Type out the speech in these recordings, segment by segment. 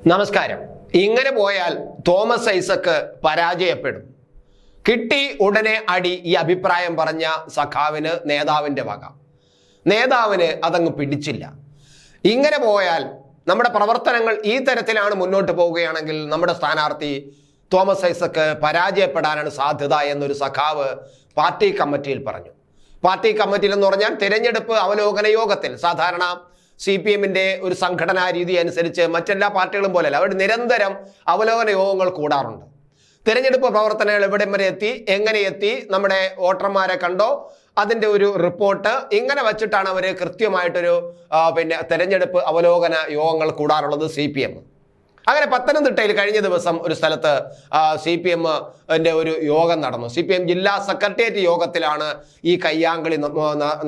നമസ്കാരം. ഇങ്ങനെ പോയാൽ തോമസ് ഐസക് പരാജയപ്പെടും. കിട്ടി ഉടനെ അടി ഈ അഭിപ്രായം പറഞ്ഞ സഖാവിന് നേതാവിൻ്റെ വക. നേതാവിന് അതങ്ങ് പിടിച്ചില്ല. ഇങ്ങനെ പോയാൽ നമ്മുടെ പ്രവർത്തനങ്ങൾ ഈ തരത്തിലാണ് മുന്നോട്ട് പോവുകയാണെങ്കിൽ നമ്മുടെ സ്ഥാനാർത്ഥി തോമസ് ഐസക് പരാജയപ്പെടാനാണ് സാധ്യത എന്നൊരു സഖാവ് പാർട്ടി കമ്മിറ്റിയിൽ പറഞ്ഞു. പാർട്ടി കമ്മിറ്റിയിൽ എന്ന് പറഞ്ഞാൽ തിരഞ്ഞെടുപ്പ് അവലോകന യോഗത്തിൽ സാധാരണ CPM-ന്റെ ഒരു സംഘടനാ രീതി അനുസരിച്ച് മറ്റെല്ലാ പാർട്ടികളും പോലെയല്ല, അവർ നിരന്തരം അവലോകന യോഗങ്ങൾ കൂടാറുണ്ട്. തിരഞ്ഞെടുപ്പ് പ്രവർത്തനങ്ങൾ എവിടെ വരെ എത്തി, എങ്ങനെ എത്തി, നമ്മുടെ വോട്ടർമാരെ കണ്ടോ, അതിൻ്റെ ഒരു റിപ്പോർട്ട് ഇങ്ങനെ വച്ചിട്ടാണ് അവർ കൃത്യമായിട്ടൊരു തിരഞ്ഞെടുപ്പ് അവലോകന യോഗങ്ങൾ കൂടാറുള്ളത് CPM. അങ്ങനെ പത്തനംതിട്ടയിൽ കഴിഞ്ഞ ദിവസം ഒരു സ്ഥലത്ത് CPM-ന്റെ ഒരു യോഗം നടന്നു. CPM ജില്ലാ സെക്രട്ടേറിയറ്റ് യോഗത്തിലാണ് ഈ കയ്യാങ്കളി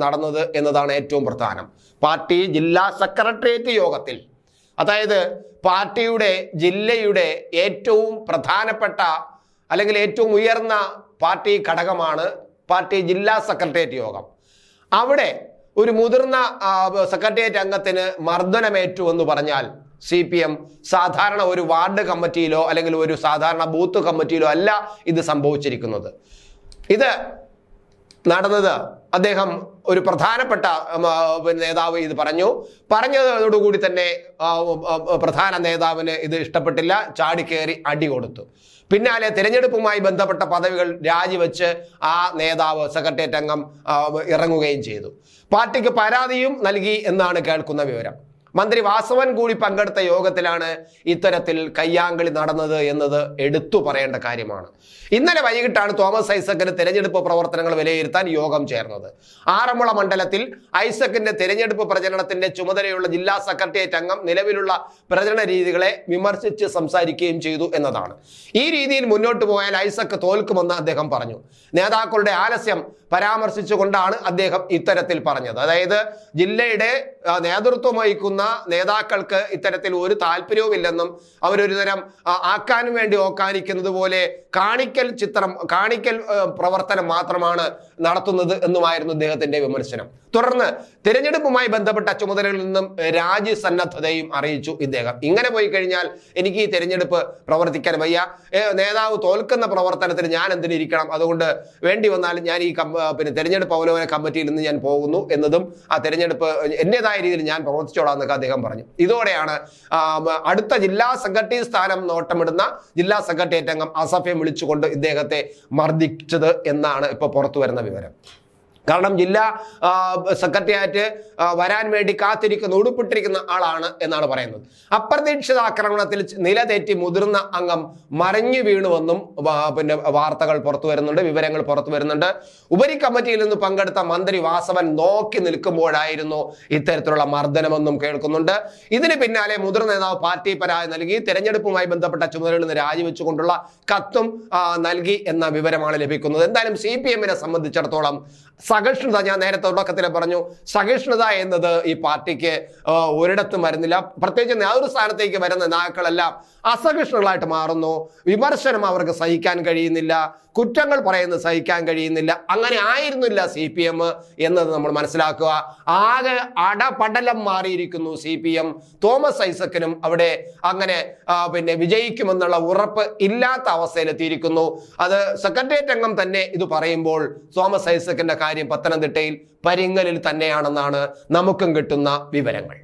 നടന്നത് എന്നതാണ് ഏറ്റവും പ്രധാനം. പാർട്ടി ജില്ലാ സെക്രട്ടേറിയറ്റ് യോഗത്തിൽ, അതായത് പാർട്ടിയുടെ ജില്ലയുടെ ഏറ്റവും പ്രധാനപ്പെട്ട അല്ലെങ്കിൽ ഏറ്റവും ഉയർന്ന പാർട്ടി ഘടകമാണ് പാർട്ടി ജില്ലാ സെക്രട്ടേറിയറ്റ് യോഗം. അവിടെ ഒരു മുതിർന്ന സെക്രട്ടേറിയറ്റ് അംഗത്തിന് മർദ്ദനമേറ്റു എന്ന് പറഞ്ഞാൽ CPM സാധാരണ ഒരു വാർഡ് കമ്മിറ്റിയിലോ അല്ലെങ്കിൽ ഒരു സാധാരണ ബൂത്ത് കമ്മിറ്റിയിലോ അല്ല ഇത് സംഭവിച്ചിരിക്കുന്നത്. ഇത് നടന്നത് അദ്ദേഹം ഒരു പ്രധാനപ്പെട്ട നേതാവ് ഇത് പറഞ്ഞതോടുകൂടി തന്നെ പ്രധാന നേതാവിന് ഇത് ഇഷ്ടപ്പെട്ടില്ല, ചാടിക്കേറി അടി കൊടുത്തു. പിന്നാലെ തിരഞ്ഞെടുപ്പുമായി ബന്ധപ്പെട്ട പദവികൾ രാജിവെച്ച് ആ നേതാവ് സെക്രട്ടേറിയറ്റ് അംഗം ഇറങ്ങുകയും ചെയ്തു. പാർട്ടിക്ക് പരാതിയും നൽകി എന്നാണ് കേൾക്കുന്ന വിവരം. മന്ത്രി വാസവൻ കൂടി പങ്കെടുത്ത യോഗത്തിലാണ് ഇത്തരത്തിൽ കയ്യാങ്കളി നടന്നത് എന്നത് എടുത്തു പറയേണ്ട കാര്യമാണ്. ഇന്നലെ വൈകിട്ടാണ് തോമസ് ഐസക്കിന് തിരഞ്ഞെടുപ്പ് പ്രവർത്തനങ്ങൾ വിലയിരുത്താൻ യോഗം ചേർന്നത്. ആറന്മുള മണ്ഡലത്തിൽ ഐസക്കിന്റെ തിരഞ്ഞെടുപ്പ് പ്രചരണത്തിന്റെ ചുമതലയുള്ള ജില്ലാ സെക്രട്ടേറിയറ്റ് അംഗം നിലവിലുള്ള പ്രചരണ രീതികളെ വിമർശിച്ച് സംസാരിക്കുകയും ചെയ്തു എന്നതാണ്. ഈ രീതിയിൽ മുന്നോട്ട് പോയാൽ ഐസക് തോൽക്കുമെന്ന് അദ്ദേഹം പറഞ്ഞു. നേതാക്കളുടെ ആലസ്യം പരാമർശിച്ചുകൊണ്ടാണ് അദ്ദേഹം ഇത്തരത്തിൽ പറഞ്ഞത്. അതായത് ജില്ലയുടെ നേതൃത്വം വഹിക്കുന്ന നേതാക്കൾക്ക് ഇത്തരത്തിൽ ഒരു താല്പര്യവുമില്ലെന്നും അവരൊരു തരം ആക്കാനും വേണ്ടി ഓക്കാനിക്കുന്നത് പോലെ കാണിക്കൽ പ്രവർത്തനം മാത്രമാണ് നടത്തുന്നത് എന്നുമായിരുന്നു അദ്ദേഹത്തിന്റെ വിമർശനം. തുടർന്ന് തിരഞ്ഞെടുപ്പുമായി ബന്ധപ്പെട്ട ചുമതലകളിൽ നിന്നും രാജ്യസന്നദ്ധതയും അറിയിച്ചു ഇദ്ദേഹം. ഇങ്ങനെ പോയി കഴിഞ്ഞാൽ എനിക്ക് ഈ തിരഞ്ഞെടുപ്പ് പ്രവർത്തിക്കാൻ വയ്യ, നേതാവ് തോൽക്കുന്ന പ്രവർത്തനത്തിന് ഞാൻ എന്തിനിരിക്കണം, അതുകൊണ്ട് വേണ്ടി വന്നാലും ഞാൻ ഈ തിരഞ്ഞെടുപ്പ് അവലോകന കമ്മിറ്റിയിൽ നിന്ന് ഞാൻ പോകുന്നു എന്നതും ആ തിരഞ്ഞെടുപ്പ് എന്റേതായ രീതിയിൽ ഞാൻ പ്രവർത്തിച്ചോളാം എന്നൊക്കെ അദ്ദേഹം പറഞ്ഞു. ഇതോടെയാണ് അടുത്ത ജില്ലാ സെക്രട്ടറി സ്ഥാനം നോട്ടമിടുന്ന ജില്ലാ സെക്രട്ടേറിയറ്റ് അംഗം അസഫെ വിളിച്ചുകൊണ്ട് ഇദ്ദേഹത്തെ മർദ്ദിച്ചത് എന്നാണ് ഇപ്പോൾ പുറത്തു വരുന്ന വിവരം. കാരണം ജില്ലാ സെക്രട്ടേറിയറ്റ് വരാൻ വേണ്ടി ഉടുപ്പിട്ടിരിക്കുന്ന ആളാണ് എന്നാണ് പറയുന്നത്. അപ്രതീക്ഷിത ആക്രമണത്തിൽ നിലതെറ്റി മുതിർന്ന അംഗം മറിഞ്ഞു വീണുവെന്നും വാർത്തകൾ പുറത്തു വരുന്നുണ്ട്, വിവരങ്ങൾ പുറത്തു വരുന്നുണ്ട്. ഉപരി കമ്മിറ്റിയിൽ നിന്ന് പങ്കെടുത്ത മന്ത്രി വാസവൻ നോക്കി നിൽക്കുമ്പോഴായിരുന്നു ഇത്തരത്തിലുള്ള മർദ്ദനമെന്നും കേൾക്കുന്നുണ്ട്. ഇതിന് പിന്നാലെ മുതിർന്ന നേതാവ് പാർട്ടി പരാതി നൽകി തിരഞ്ഞെടുപ്പുമായി ബന്ധപ്പെട്ട ചുമതലകളിൽ നിന്ന് രാജിവെച്ചുകൊണ്ടുള്ള കത്തും നൽകി എന്ന വിവരമാണ് ലഭിക്കുന്നത്. എന്തായാലും CPM-നെ സംബന്ധിച്ചിടത്തോളം സഹിഷ്ണുത, ഞാൻ നേരത്തെ തുടക്കത്തിൽ പറഞ്ഞു, സഹിഷ്ണുത എന്നത് ഈ പാർട്ടിക്ക് ഒരിടത്തും വരുന്നില്ല. പ്രത്യേകിച്ച് നേതൃസ്ഥാനത്തേക്ക് വരുന്ന നേതാക്കളെല്ലാം അസഹിഷ്ണുകളായിട്ട് മാറുന്നു. വിമർശനം അവർക്ക് സഹിക്കാൻ കഴിയുന്നില്ല, കുറ്റങ്ങൾ പറയുന്നത് സഹിക്കാൻ കഴിയുന്നില്ല. അങ്ങനെ ആയിരുന്നില്ല CPM എന്നത് നമ്മൾ മനസ്സിലാക്കുക. ആകെ അടപടലം മാറിയിരിക്കുന്നു CPM. തോമസ് ഐസക്കിനും അവിടെ അങ്ങനെ വിജയിക്കുമെന്നുള്ള ഉറപ്പ് ഇല്ലാത്ത അവസ്ഥയിലെത്തിയിരിക്കുന്നു. അത് സെക്രട്ടേറിയറ്റ് അംഗം തന്നെ ഇത് പറയുമ്പോൾ തോമസ് ഐസക്കിന്റെ കാര്യം പത്തനംതിട്ടയിൽ പരിങ്ങലിൽ തന്നെയാണെന്നാണ് നമുക്കും കിട്ടുന്ന വിവരങ്ങൾ.